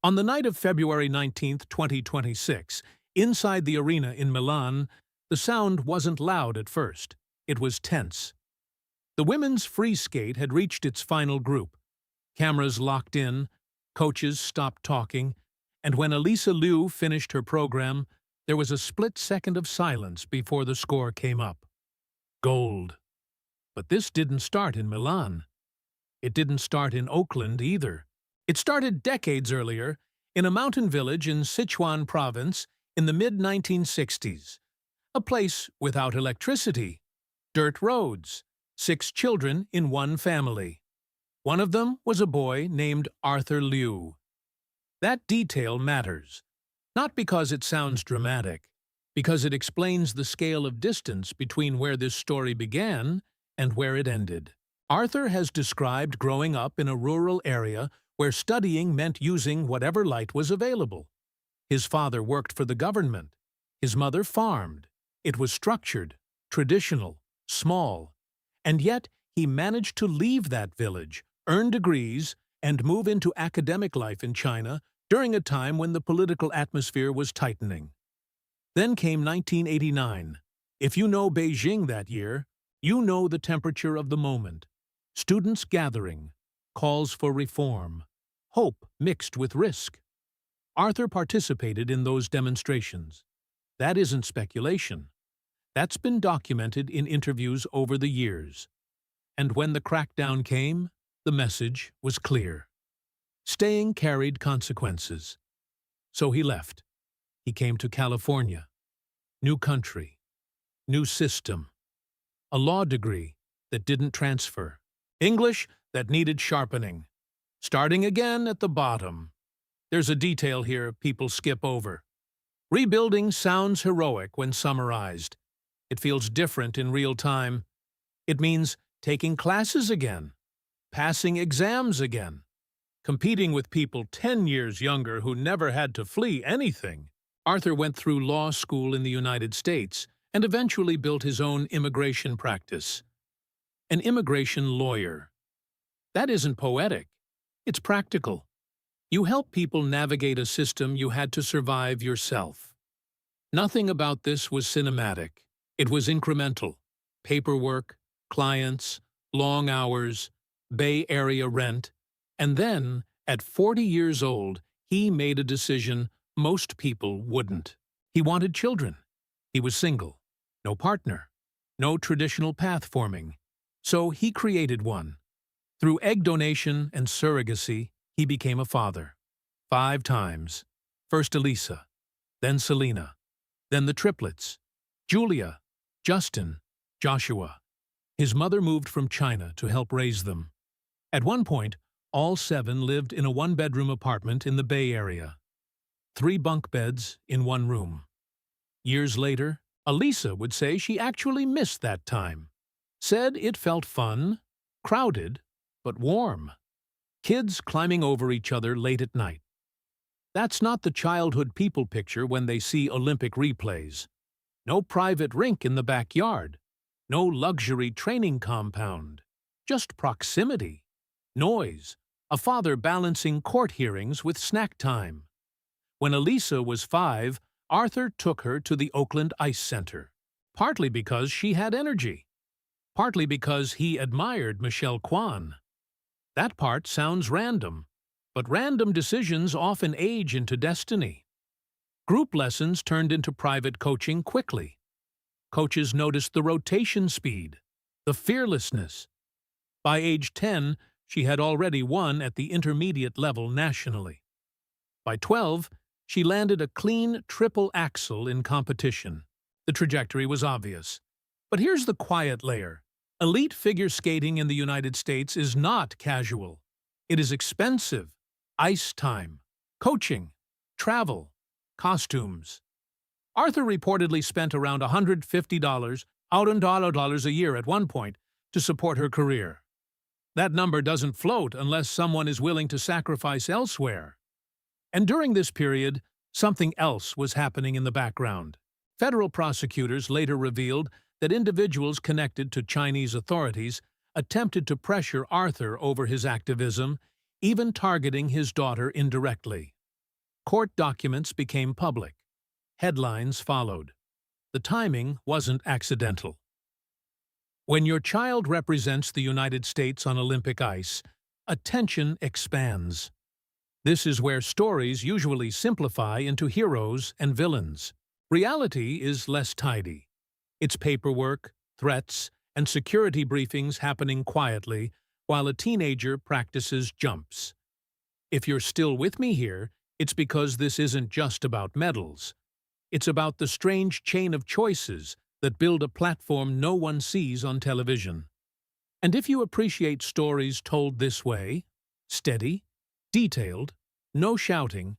On the night of February 19, 2026, inside the arena in Milan, the sound wasn't loud at first. It was tense. The women's free skate had reached its final group. Cameras locked in, coaches stopped talking, and when Alysa Liu finished her program, there was a split second of silence before the score came up. Gold. But this didn't start in Milan. It didn't start in Oakland either. It started decades earlier, in a mountain village in Sichuan province in the mid-1960s. A place without electricity, dirt roads, 6 children in one family. One of them was a boy named Alysa Liu. That detail matters, not because it sounds dramatic, because it explains the scale of distance between where this story began and where it ended. Arthur has described growing up in a rural area where studying meant using whatever light was available. His father worked for the government. His mother farmed. It was structured, traditional, small. And yet he managed to leave that village, earn degrees, and move into academic life in China during a time when the political atmosphere was tightening. Then came 1989. If you know Beijing that year, you know the temperature of the moment. Students gathering, calls for reform, hope mixed with risk. Arthur participated in those demonstrations. That isn't speculation. That's been documented in interviews over the years. And when the crackdown came, the message was clear. Staying carried consequences. So he left. He came to California. New country. New system. A law degree that didn't transfer. English that needed sharpening. Starting again at the bottom. There's a detail here people skip over. Rebuilding sounds heroic when summarized. It feels different in real time. It means taking classes again, passing exams again, competing with people 10 years younger who never had to flee anything. Arthur went through law school in the United States and eventually built his own immigration practice. An immigration lawyer. That isn't poetic. It's practical. You help people navigate a system you had to survive yourself. Nothing about this was cinematic. It was incremental. Paperwork, clients, long hours, Bay Area rent. And then, at 40 years old, he made a decision most people wouldn't. He wanted children. He was single. No partner. No traditional path forming. So he created one. Through egg donation and surrogacy, he became a father. 5 times. First Alysa, then Selena, then the triplets, Julia, Justin, Joshua. His mother moved from China to help raise them. At one point, all 7 lived in a 1-bedroom apartment in the Bay Area. 3 bunk beds in 1 room. Years later, Alysa would say she actually missed that time. Said it felt fun, crowded, but warm. Kids climbing over each other late at night. That's not the childhood people picture when they see Olympic replays. No private rink in the backyard. No luxury training compound. Just proximity. Noise. A father balancing court hearings with snack time. When Alysa was 5, Arthur took her to the Oakland Ice Center. Partly because she had energy. Partly because he admired Michelle Kwan. That part sounds random, but random decisions often age into destiny. Group lessons turned into private coaching quickly. Coaches noticed the rotation speed, the fearlessness. By age 10, she had already won at the intermediate level nationally. By 12, she landed a clean triple axel in competition. The trajectory was obvious. But here's the quiet layer. Elite figure skating in the United States is not casual. It is expensive. Ice time, coaching, travel, costumes. Arthur reportedly spent around $150 a year at one point to support her career. That number doesn't float unless someone is willing to sacrifice elsewhere. And during this period, something else was happening in the background. Federal prosecutors later revealed that individuals connected to Chinese authorities attempted to pressure Arthur over his activism, even targeting his daughter indirectly. Court documents became public. Headlines followed. The timing wasn't accidental. When your child represents the United States on Olympic ice, attention expands. This is where stories usually simplify into heroes and villains. Reality is less tidy. It's paperwork, threats, and security briefings happening quietly while a teenager practices jumps. If you're still with me here, it's because this isn't just about medals. It's about the strange chain of choices that build a platform no one sees on television. And if you appreciate stories told this way, steady, detailed, no shouting,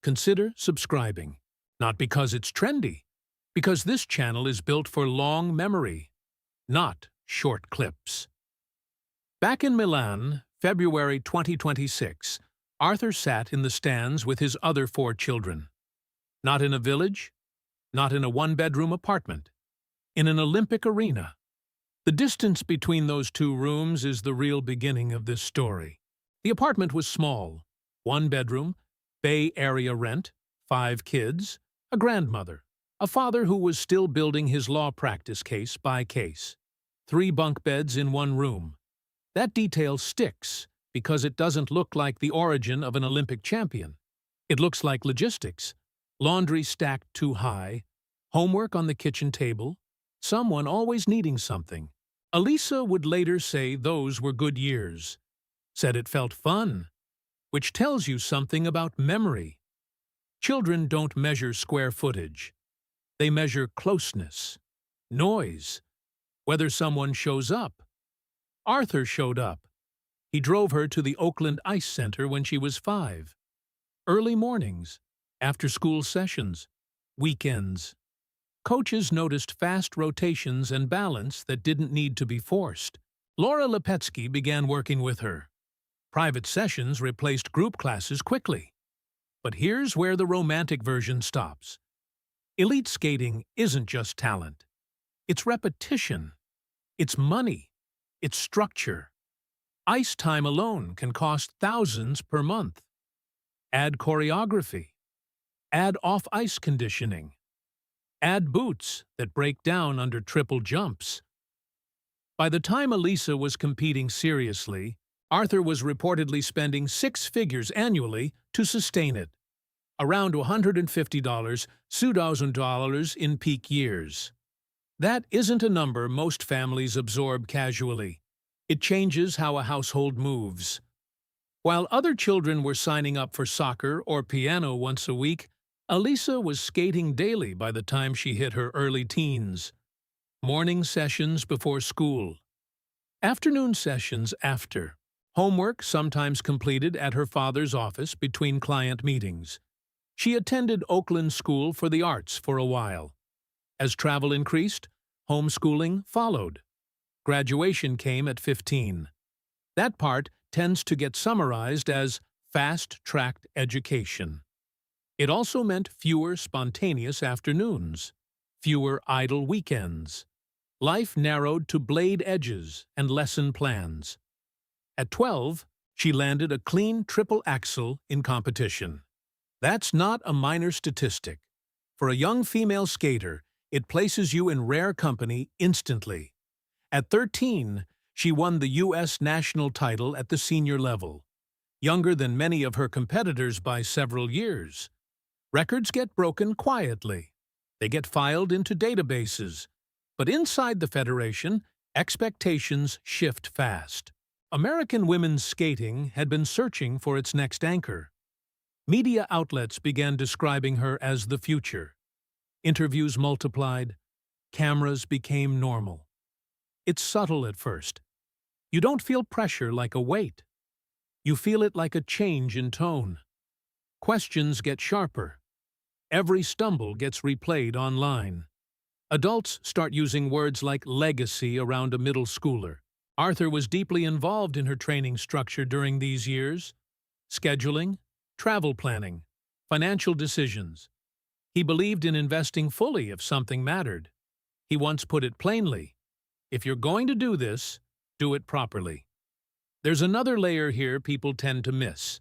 consider subscribing. Not because it's trendy, because this channel is built for long memory, not short clips. Back in Milan, February 2026, Arthur sat in the stands with his other 4 children. Not in a village, not in a one-bedroom apartment, in an Olympic arena. The distance between those 2 rooms is the real beginning of this story. The apartment was small, 1 bedroom, Bay Area rent, 5 kids, a grandmother, a father who was still building his law practice case by case. 3 bunk beds in 1 room. That detail sticks because it doesn't look like the origin of an Olympic champion. It looks like logistics. Laundry stacked too high, homework on the kitchen table, someone always needing something. Alysa would later say those were good years. Said it felt fun, which tells you something about memory. Children don't measure square footage. They measure closeness, noise, whether someone shows up. Arthur showed up. He drove her to the Oakland Ice Center when she was 5. Early mornings, after-school sessions, weekends. Coaches noticed fast rotations and balance that didn't need to be forced. Laura Lepetsky began working with her. Private sessions replaced group classes quickly. But here's where the romantic version stops. Elite skating isn't just talent. It's repetition. It's money. It's structure. Ice time alone can cost thousands per month. Add choreography. Add off-ice conditioning. Add boots that break down under triple jumps. By the time Alysa was competing seriously, Arthur was reportedly spending 6 figures annually to sustain it. Around $150, $2,000 in peak years. That isn't a number most families absorb casually. It changes how a household moves. While other children were signing up for soccer or piano once a week, Alysa was skating daily by the time she hit her early teens. Morning sessions before school. Afternoon sessions after. Homework sometimes completed at her father's office between client meetings. She attended Oakland School for the Arts for a while. As travel increased, homeschooling followed. Graduation came at 15. That part tends to get summarized as fast-tracked education. It also meant fewer spontaneous afternoons, fewer idle weekends. Life narrowed to blade edges and lesson plans. At 12, she landed a clean triple axel in competition. That's not a minor statistic. For a young female skater, it places you in rare company instantly. At 13, she won the U.S. national title at the senior level, younger than many of her competitors by several years. Records get broken quietly. They get filed into databases. But inside the federation, expectations shift fast. American women's skating had been searching for its next anchor. Media outlets began describing her as the future. Interviews multiplied. Cameras became normal. It's subtle at first. You don't feel pressure like a weight. You feel it like a change in tone. Questions get sharper. Every stumble gets replayed online. Adults start using words like legacy around a middle schooler. Arthur was deeply involved in her training structure during these years. Scheduling, travel planning, financial decisions. He believed in investing fully if something mattered. He once put it plainly, if you're going to do this, do it properly. There's another layer here people tend to miss.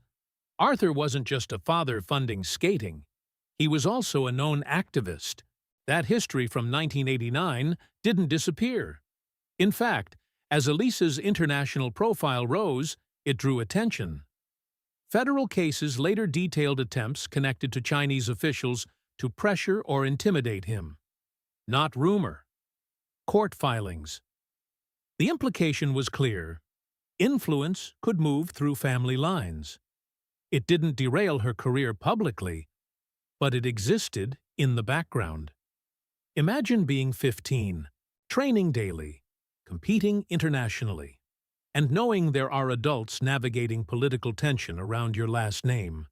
Arthur wasn't just a father funding skating. He was also a known activist. That history from 1989 didn't disappear. In fact, as Alysa's international profile rose, it drew attention. Federal cases later detailed attempts connected to Chinese officials to pressure or intimidate him. Not rumor. Court filings. The implication was clear. Influence could move through family lines. It didn't derail her career publicly, but it existed in the background. Imagine being 15, training daily, competing internationally, and knowing there are adults navigating political tension around your last name.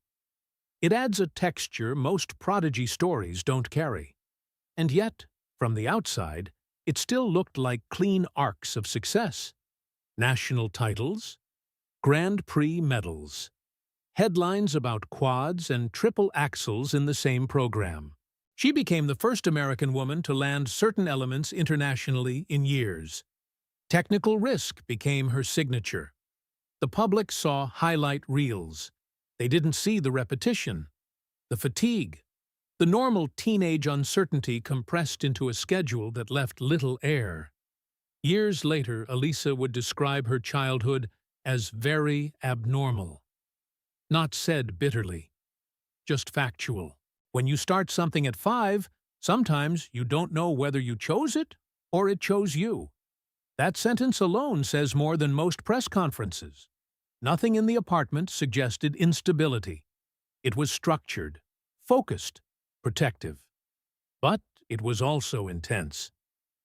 It adds a texture most prodigy stories don't carry. And yet, from the outside, it still looked like clean arcs of success. National titles, Grand Prix medals, headlines about quads and triple axels in the same program. She became the first American woman to land certain elements internationally in years. Technical risk became her signature. The public saw highlight reels. They didn't see the repetition, the fatigue, the normal teenage uncertainty compressed into a schedule that left little air. Years later, Alysa would describe her childhood as very abnormal. Not said bitterly, just factual. When you start something at 5, sometimes you don't know whether you chose it or it chose you. That sentence alone says more than most press conferences. Nothing in the apartment suggested instability. It was structured, focused, protective. But it was also intense.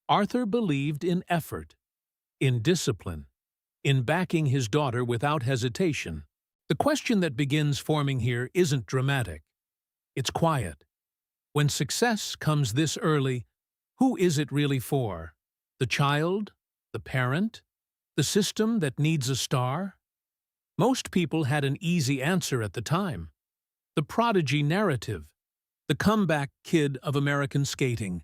Arthur believed in effort, in discipline, in backing his daughter without hesitation. The question that begins forming here isn't dramatic. It's quiet. When success comes this early, who is it really for? The child? The parent? The system that needs a star? Most people had an easy answer at the time. The prodigy narrative, the comeback kid of American skating.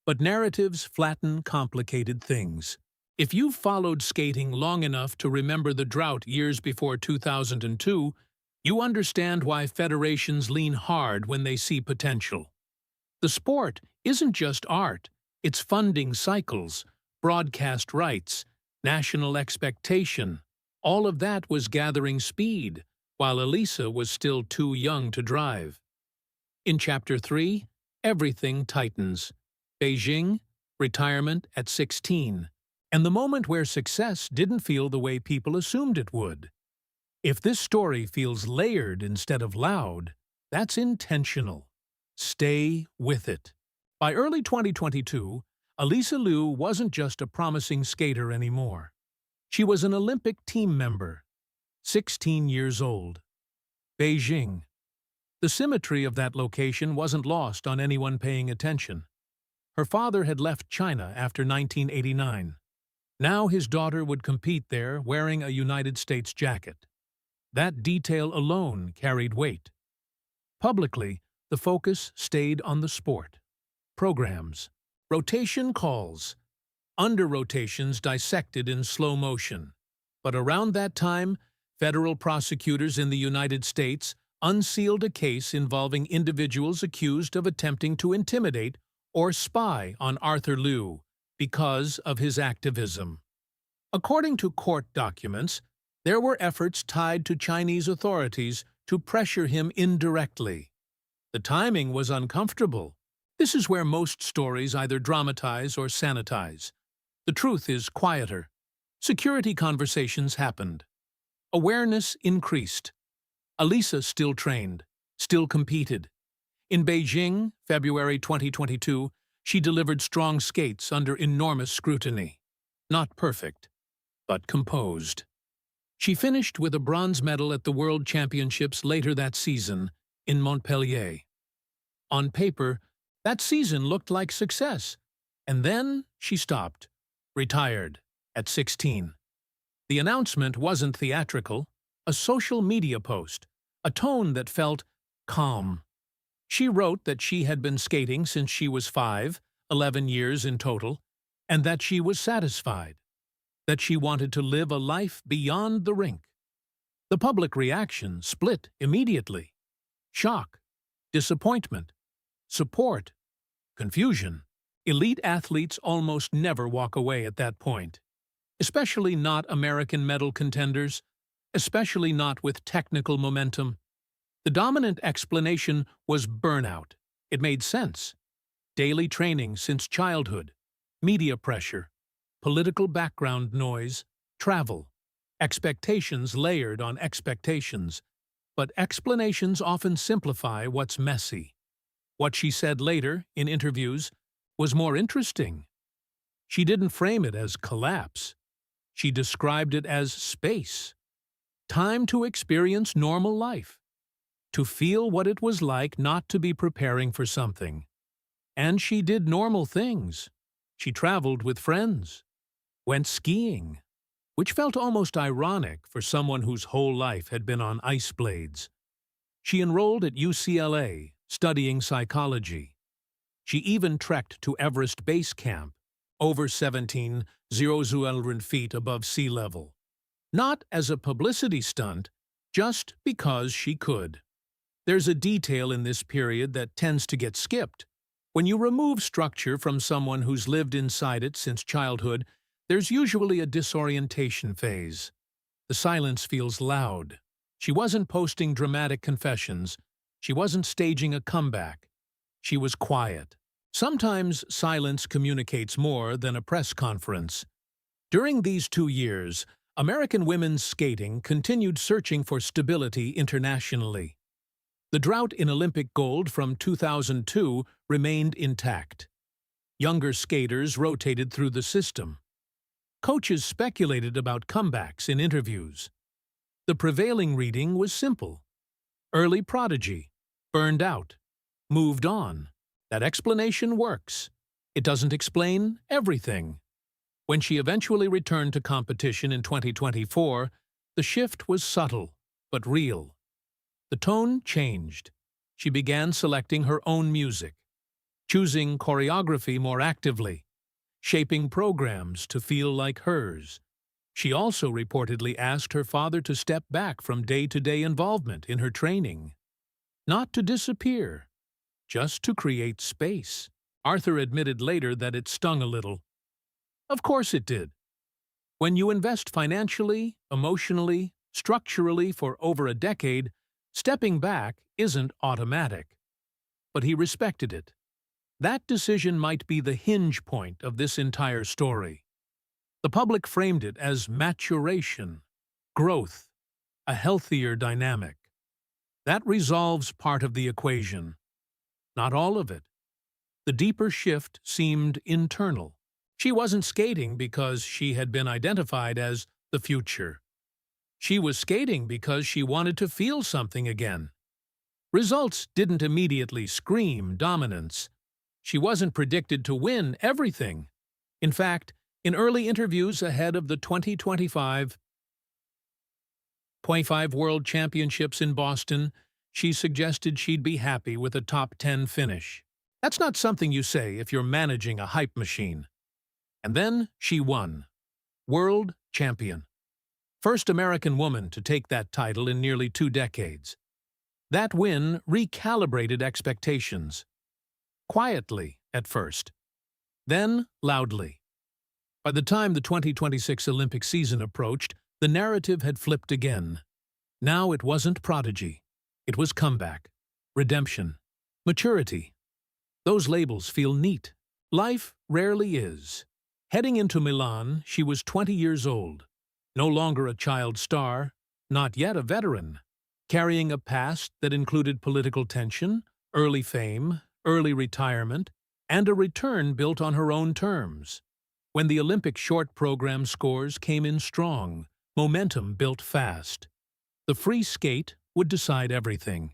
But narratives flatten complicated things. If you've followed skating long enough to remember the drought years before 2002, you understand why federations lean hard when they see potential. The sport isn't just art, it's funding cycles, broadcast rights, national expectation. All of that was gathering speed, while Alysa was still too young to drive. In Chapter 3, everything tightens. Beijing, retirement at 16, and the moment where success didn't feel the way people assumed it would. If this story feels layered instead of loud, that's intentional. Stay with it. By early 2022, Alysa Liu wasn't just a promising skater anymore. She was an Olympic team member, 16 years old. Beijing. The symmetry of that location wasn't lost on anyone paying attention. Her father had left China after 1989. Now his daughter would compete there wearing a United States jacket. That detail alone carried weight. Publicly, the focus stayed on the sport. Programs. Rotation calls. Under-rotations dissected in slow motion. But around that time, federal prosecutors in the United States unsealed a case involving individuals accused of attempting to intimidate or spy on Arthur Liu because of his activism. According to court documents, there were efforts tied to Chinese authorities to pressure him indirectly. The timing was uncomfortable. This is where most stories either dramatize or sanitize. The truth is quieter. Security conversations happened. Awareness increased. Alysa still trained, still competed. In Beijing, February 2022, she delivered strong skates under enormous scrutiny. Not perfect, but composed. She finished with a bronze medal at the World Championships later that season in Montpellier. On paper, that season looked like success, and then she stopped, retired, at 16. The announcement wasn't theatrical, a social media post, a tone that felt calm. She wrote that she had been skating since she was 5, 11 years in total, and that she was satisfied, that she wanted to live a life beyond the rink. The public reaction split immediately. Shock, disappointment, support, confusion. Elite athletes almost never walk away at that point. Especially not American medal contenders, especially not with technical momentum. The dominant explanation was burnout. It made sense. Daily training since childhood, media pressure, political background noise, travel, expectations layered on expectations. But explanations often simplify what's messy. What she said later, in interviews, was more interesting. She didn't frame it as collapse. She described it as space. Time to experience normal life. To feel what it was like not to be preparing for something. And she did normal things. She traveled with friends, went skiing, which felt almost ironic for someone whose whole life had been on ice blades. She enrolled at UCLA, studying psychology. She even trekked to Everest Base Camp, over 17,000 feet above sea level. Not as a publicity stunt, just because she could. There's a detail in this period that tends to get skipped. When you remove structure from someone who's lived inside it since childhood, there's usually a disorientation phase. The silence feels loud. She wasn't posting dramatic confessions. She wasn't staging a comeback. She was quiet. Sometimes silence communicates more than a press conference. During these 2 years, American women's skating continued searching for stability internationally. The drought in Olympic gold from 2002 remained intact. Younger skaters rotated through the system. Coaches speculated about comebacks in interviews. The prevailing reading was simple. Early prodigy, burned out, moved on. That explanation works. It doesn't explain everything. When she eventually returned to competition in 2024, the shift was subtle, but real. The tone changed. She began selecting her own music, choosing choreography more actively, shaping programs to feel like hers. She also reportedly asked her father to step back from day-to-day involvement in her training. Not to disappear, just to create space. Arthur admitted later that it stung a little. Of course it did. When you invest financially, emotionally, structurally for over a decade, stepping back isn't automatic. But he respected it. That decision might be the hinge point of this entire story. The public framed it as maturation, growth, a healthier dynamic. That resolves part of the equation. Not all of it. The deeper shift seemed internal. She wasn't skating because she had been identified as the future. She was skating because she wanted to feel something again. Results didn't immediately scream dominance. She wasn't predicted to win everything. In fact, in early interviews ahead of the 2025 World Championships in Boston, she suggested she'd be happy with a top 10 finish. That's not something you say if you're managing a hype machine. And then she won. World champion. First American woman to take that title in nearly 2 decades. That win recalibrated expectations. Quietly, at first. Then, loudly. By the time the 2026 Olympic season approached, the narrative had flipped again. Now it wasn't prodigy. It was comeback, redemption, maturity. Those labels feel neat. Life rarely is. Heading into Milan, she was 20 years old. No longer a child star, not yet a veteran. Carrying a past that included political tension, early fame, early retirement, and a return built on her own terms. When the Olympic short program scores came in strong, momentum built fast. The free skate would decide everything.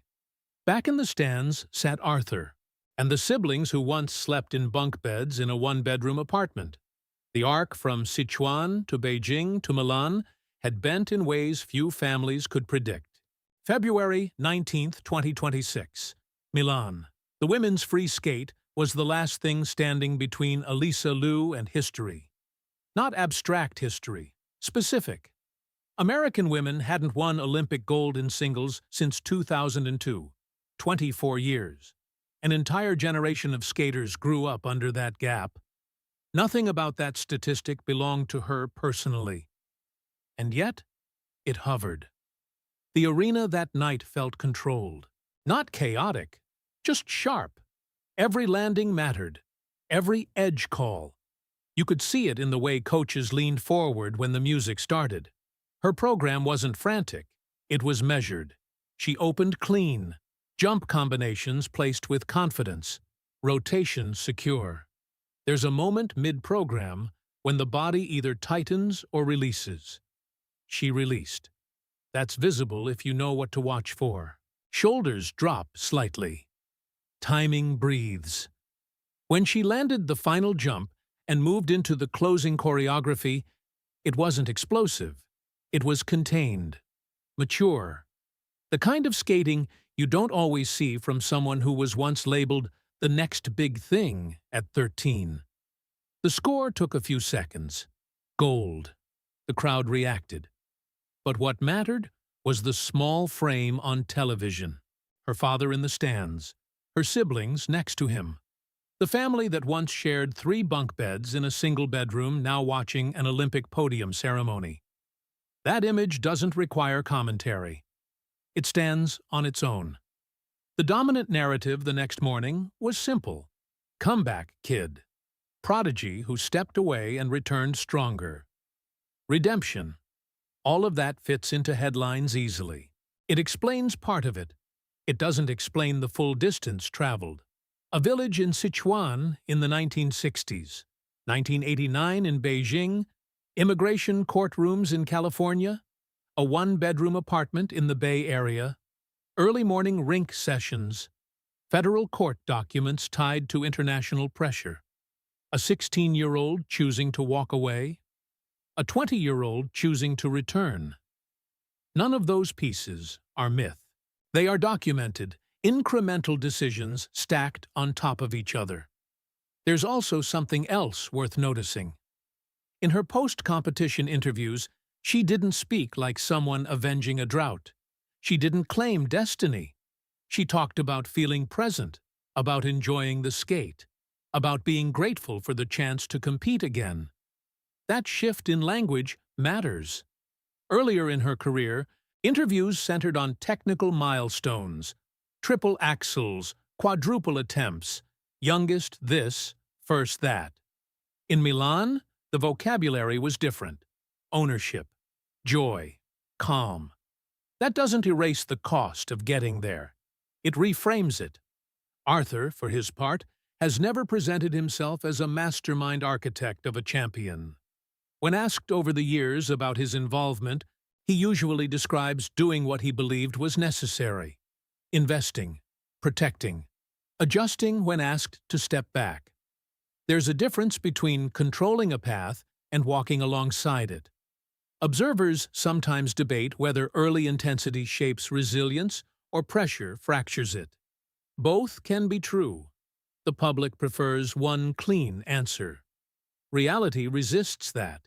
Back in the stands sat Arthur, and the siblings who once slept in bunk beds in a one-bedroom apartment. The arc from Sichuan to Beijing to Milan had bent in ways few families could predict. February 19, 2026. Milan. The women's free skate was the last thing standing between Alysa Liu and history. Not abstract history, specific. American women hadn't won Olympic gold in singles since 2002, 24 years. An entire generation of skaters grew up under that gap. Nothing about that statistic belonged to her personally. And yet, it hovered. The arena that night felt controlled. Not chaotic, just sharp. Every landing mattered. Every edge call. You could see it in the way coaches leaned forward when the music started. Her program wasn't frantic. It was measured. She opened clean. Jump combinations placed with confidence. Rotation secure. There's a moment mid-program when the body either tightens or releases. She released. That's visible if you know what to watch for. Shoulders drop slightly. Timing breathes. When she landed the final jump and moved into the closing choreography, it wasn't explosive. It was contained. Mature. The kind of skating you don't always see from someone who was once labeled the next big thing at 13. The score took a few seconds. Gold. The crowd reacted. But what mattered was the small frame on television. Her father in the stands. Her siblings next to him. The family that once shared 3 bunk beds in a single bedroom now watching an Olympic podium ceremony. That image doesn't require commentary. It stands on its own. The dominant narrative the next morning was simple. Comeback kid. Prodigy who stepped away and returned stronger. Redemption. All of that fits into headlines easily. It explains part of it. It doesn't explain the full distance traveled. A village in Sichuan in the 1960s, 1989 in Beijing, immigration courtrooms in California, a 1-bedroom apartment in the Bay Area, early morning rink sessions, federal court documents tied to international pressure, a 16-year-old choosing to walk away, a 20-year-old choosing to return. None of those pieces are myth. They are documented, incremental decisions stacked on top of each other. There's also something else worth noticing. In her post-competition interviews, she didn't speak like someone avenging a drought. She didn't claim destiny. She talked about feeling present, about enjoying the skate, about being grateful for the chance to compete again. That shift in language matters. Earlier in her career, interviews centered on technical milestones, triple axels, quadruple attempts, youngest this, first that. In Milan, the vocabulary was different. Ownership, joy, calm. That doesn't erase the cost of getting there. It reframes it. Arthur, for his part, has never presented himself as a mastermind architect of a champion. When asked over the years about his involvement, he usually describes doing what he believed was necessary. Investing, protecting, adjusting when asked to step back. There's a difference between controlling a path and walking alongside it. Observers sometimes debate whether early intensity shapes resilience or pressure fractures it. Both can be true. The public prefers one clean answer. Reality resists that.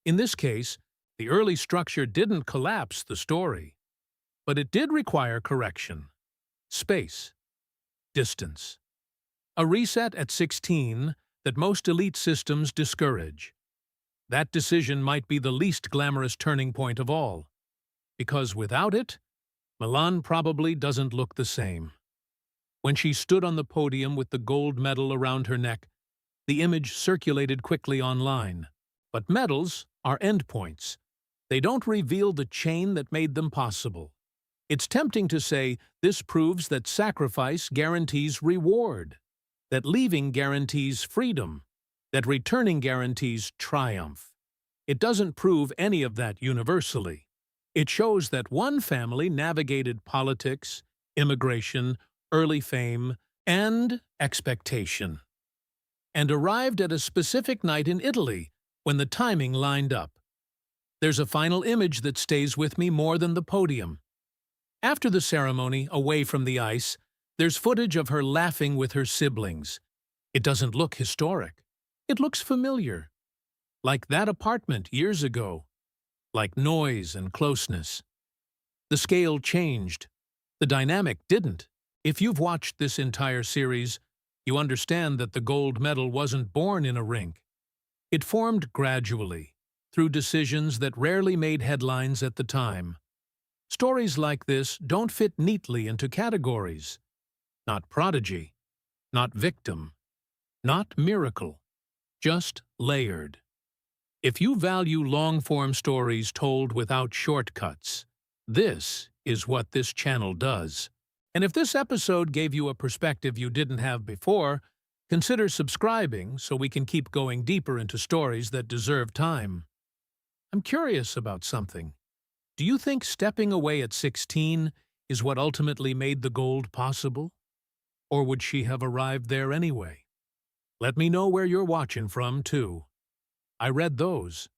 In this case, the early structure didn't collapse the story, but it did require correction. Space. Distance. A reset at 16 that most elite systems discourage. That decision might be the least glamorous turning point of all, because without it, Milan probably doesn't look the same. When she stood on the podium with the gold medal around her neck, the image circulated quickly online. But medals are endpoints. They don't reveal the chain that made them possible. It's tempting to say this proves that sacrifice guarantees reward, that leaving guarantees freedom, that returning guarantees triumph. It doesn't prove any of that universally. It shows that one family navigated politics, immigration, early fame, and expectation, and arrived at a specific night in Italy when the timing lined up. There's a final image that stays with me more than the podium. After the ceremony, away from the ice, there's footage of her laughing with her siblings. It doesn't look historic. It looks familiar. Like that apartment years ago. like noise and closeness. The scale changed. The dynamic didn't. If you've watched this entire series, you understand that the gold medal wasn't born in a rink. It formed gradually, through decisions that rarely made headlines at the time. Stories like this don't fit neatly into categories. Not prodigy, not victim, not miracle, just layered. If you value long-form stories told without shortcuts, this is what this channel does. And if this episode gave you a perspective you didn't have before, consider subscribing so we can keep going deeper into stories that deserve time. I'm curious about something. Do you think stepping away at 16 is what ultimately made the gold possible? Or would she have arrived there anyway? Let me know where you're watching from, too. I read those.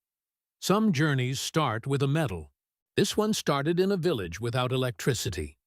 Some journeys start with a medal. This one started in a village without electricity.